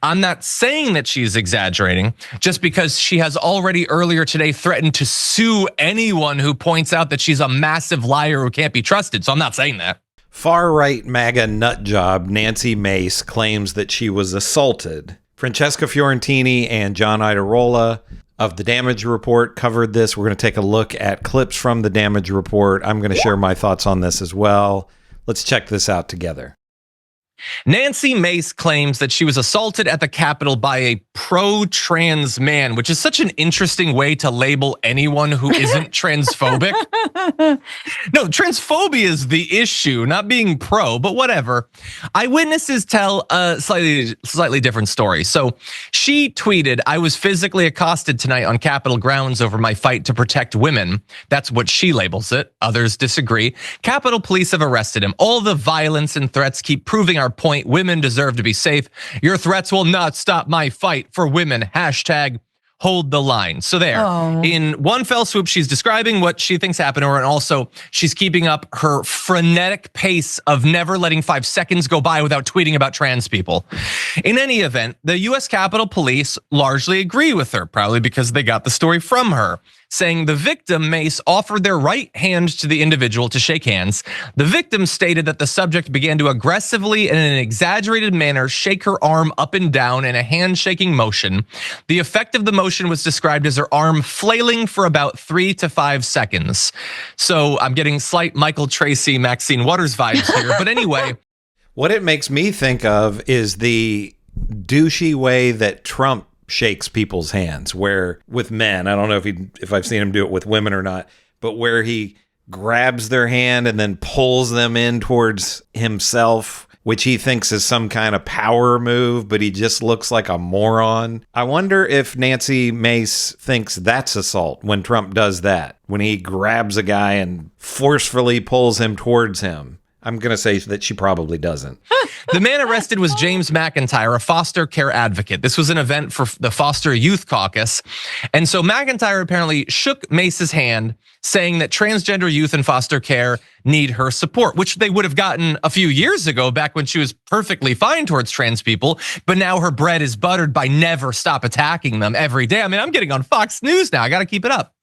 I'm not saying that she's exaggerating just because she has already earlier today threatened to sue anyone who points out that she's a massive liar who can't be trusted. So I'm not saying that. Far-right MAGA nutjob Nancy Mace claims that she was assaulted. Francesca Fiorentini and John Iadarola of the Damage Report covered this. We're going to take a look at clips from the Damage Report. I'm going to share my thoughts on this as well. Let's check this out together. Nancy Mace claims that she was assaulted at the Capitol by a pro-trans man, which is such an interesting way to label anyone who isn't transphobic. No, transphobia is the issue, not being pro, but whatever. Eyewitnesses tell a slightly different story. So she tweeted, "I was physically accosted tonight on Capitol grounds over my fight to protect women." That's what she labels it. Others disagree. Capitol Police have arrested him. All the violence and threats keep proving our point. Women deserve to be safe. Your threats will not stop my fight for women. Hashtag hold the line. So there, in one fell swoop, she's describing what she thinks happened to her. And also she's keeping up her frenetic pace of never letting 5 seconds go by without tweeting about trans people. In any event, the US Capitol Police largely agree with her, probably because they got the story from her, saying the victim, Mace, offered their right hand to the individual to shake hands. The victim stated that the subject began to aggressively and in an exaggerated manner shake her arm up and down in a handshaking motion. The effect of the motion was described as her arm flailing for about 3 to 5 seconds. So I'm getting slight Michael Tracy, Maxine Waters vibes here. But anyway. What it makes me think of is the douchey way that Trump shakes people's hands, where with men, I don't know if I've seen him do it with women or not, but where he grabs their hand and then pulls them in towards himself, which he thinks is some kind of power move, but he just looks like a moron. I wonder if Nancy Mace thinks that's assault when Trump does that, when he grabs a guy and forcefully pulls him towards him. I'm going to say that she probably doesn't. The man arrested was James McIntyre, a foster care advocate. This was an event for the Foster Youth Caucus. And so McIntyre apparently shook Mace's hand, saying that transgender youth in foster care need her support, which they would have gotten a few years ago, back when she was perfectly fine towards trans people. But now her bread is buttered by never stop attacking them every day. I mean, I'm getting on Fox News now. I got to keep it up.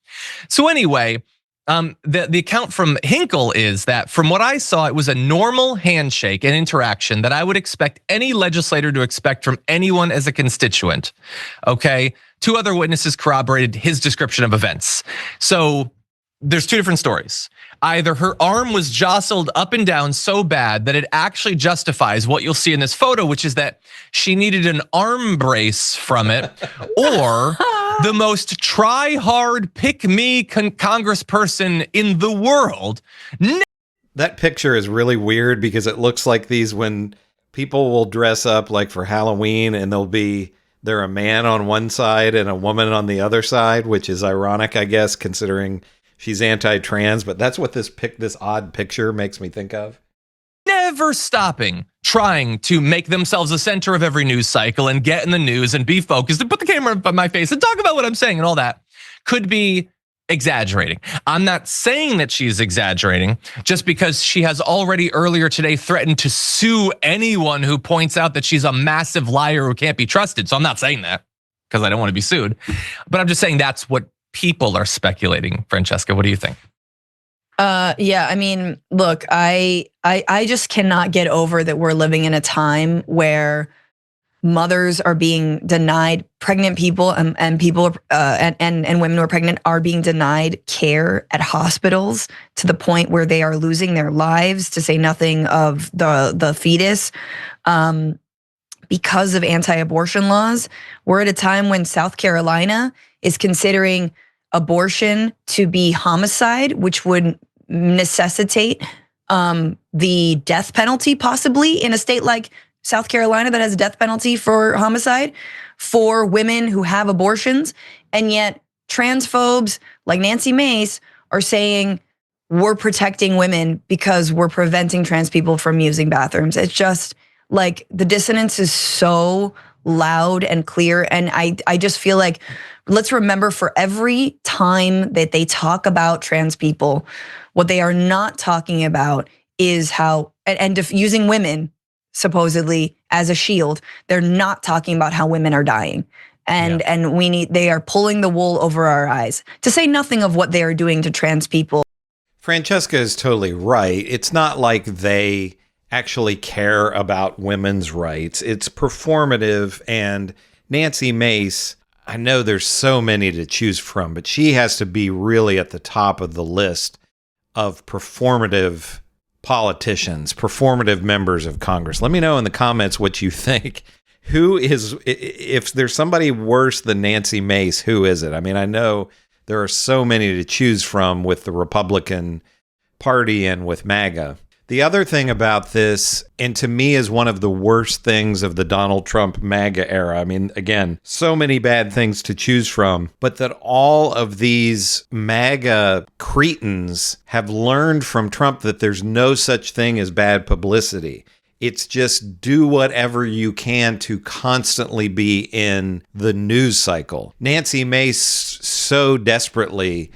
So anyway, the account from Hinkle is that from what I saw, it was a normal handshake and interaction that I would expect any legislator to expect from anyone as a constituent. Okay, 2 other witnesses corroborated his description of events. So there's 2 different stories. Either her arm was jostled up and down so bad that it actually justifies what you'll see in this photo, which is that she needed an arm brace from it, or the most try-hard, pick-me congressperson in the world. That picture is really weird because it looks like these when people will dress up like for Halloween and they're a man on one side and a woman on the other side, which is ironic, I guess, considering she's anti-trans, but that's what this odd picture makes me think of. Never stopping, trying to make themselves the center of every news cycle and get in the news and be focused and put the camera up on my face and talk about what I'm saying and all that, could be exaggerating. I'm not saying that she's exaggerating just because she has already earlier today threatened to sue anyone who points out that she's a massive liar who can't be trusted. So I'm not saying that because I don't want to be sued, but I'm just saying that's what people are speculating. Francesca, what do you think? Yeah, I mean, look, I just cannot get over that we're living in a time where mothers are being denied, pregnant people and people and women who are pregnant are being denied care at hospitals to the point where they are losing their lives, to say nothing of the fetus, because of anti-abortion laws. We're at a time when South Carolina is considering abortion to be homicide, which would necessitate the death penalty, possibly in a state like South Carolina that has a death penalty for homicide for women who have abortions. And yet transphobes like Nancy Mace are saying we're protecting women because we're preventing trans people from using bathrooms. It's just like the dissonance is so loud and clear. And I just feel like, let's remember, for every time that they talk about trans people, what they are not talking about is how, and using women supposedly as a shield. They're not talking about how women are dying. And they are pulling the wool over our eyes, to say nothing of what they are doing to trans people. Francesca is totally right. It's not like they actually care about women's rights. It's performative. And Nancy Mace, I know there's so many to choose from, but she has to be really at the top of the list of performative politicians, performative members of Congress. Let me know in the comments what you think. Who is, if there's somebody worse than Nancy Mace, who is it? I mean, I know there are so many to choose from with the Republican Party and with MAGA. The other thing about this, and to me is one of the worst things of the Donald Trump MAGA era, I mean, again, so many bad things to choose from, but that all of these MAGA cretins have learned from Trump that there's no such thing as bad publicity. It's just do whatever you can to constantly be in the news cycle. Nancy Mace so desperately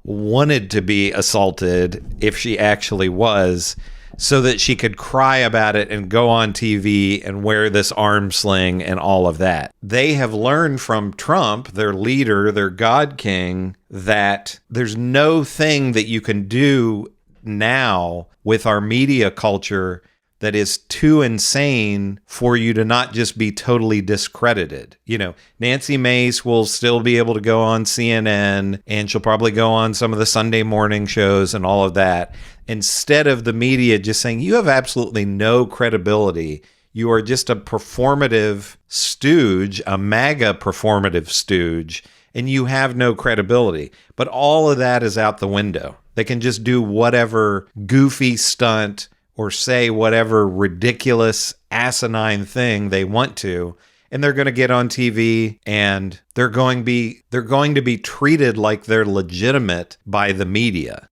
wanted to be assaulted, if she actually was, so that she could cry about it and go on TV and wear this arm sling and all of that. They have learned from Trump, their leader, their God King, that there's no thing that you can do now with our media culture that is too insane for you to not just be totally discredited. You know, Nancy Mace will still be able to go on CNN, and she'll probably go on some of the Sunday morning shows and all of that. Instead of the media just saying, you have absolutely no credibility. You are just a performative stooge, a MAGA performative stooge, and you have no credibility. But all of that is out the window. They can just do whatever goofy stunt or say whatever ridiculous, asinine thing they want to, and they're going to get on TV and they're going to be treated like they're legitimate by the media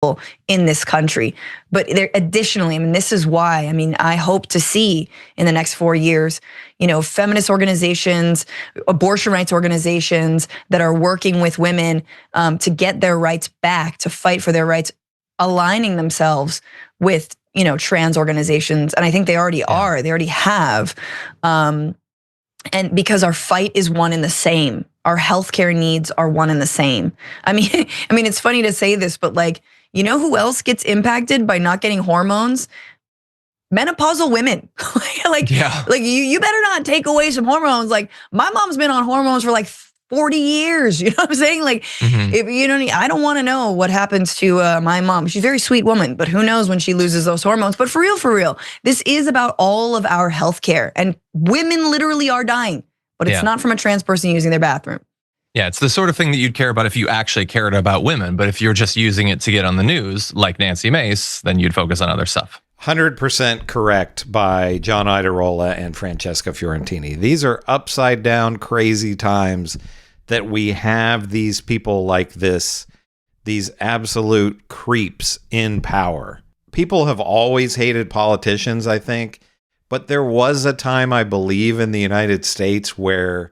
in this country. But additionally, I mean, this is why, I mean, I hope to see in the next 4 years, you know, feminist organizations, abortion rights organizations that are working with women to get their rights back, to fight for their rights, aligning themselves with, you know, trans organizations. And I think they already are, they already have. And because our fight is one and the same, our healthcare needs are one and the same. I mean, it's funny to say this, but like, you know who else gets impacted by not getting hormones? Menopausal women. like you better not take away some hormones. Like my mom's been on hormones for like 40 years, you know what I'm saying? Like, if you know, I don't want to know what happens to my mom. She's a very sweet woman, but who knows when she loses those hormones. But for real, this is about all of our healthcare, and women literally are dying, but it's not from a trans person using their bathroom. Yeah, it's the sort of thing that you'd care about if you actually cared about women. But if you're just using it to get on the news, like Nancy Mace, then you'd focus on other stuff. 100% correct by John Iadarola and Francesca Fiorentini. These are upside down, crazy times that we have these people like this, these absolute creeps in power. People have always hated politicians, I think, but there was a time, I believe, in the United States where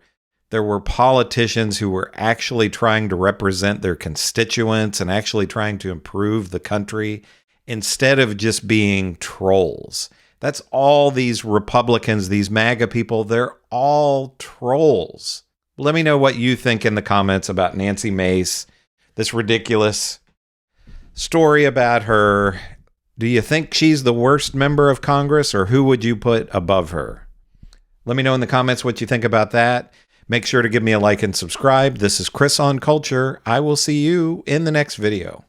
there were politicians who were actually trying to represent their constituents and actually trying to improve the country instead of just being trolls. That's all these Republicans, these MAGA people, they're all trolls. Let me know what you think in the comments about Nancy Mace, this ridiculous story about her. Do you think she's the worst member of Congress, or who would you put above her? Let me know in the comments what you think about that. Make sure to give me a like and subscribe. This is Chris on Culture. I will see you in the next video.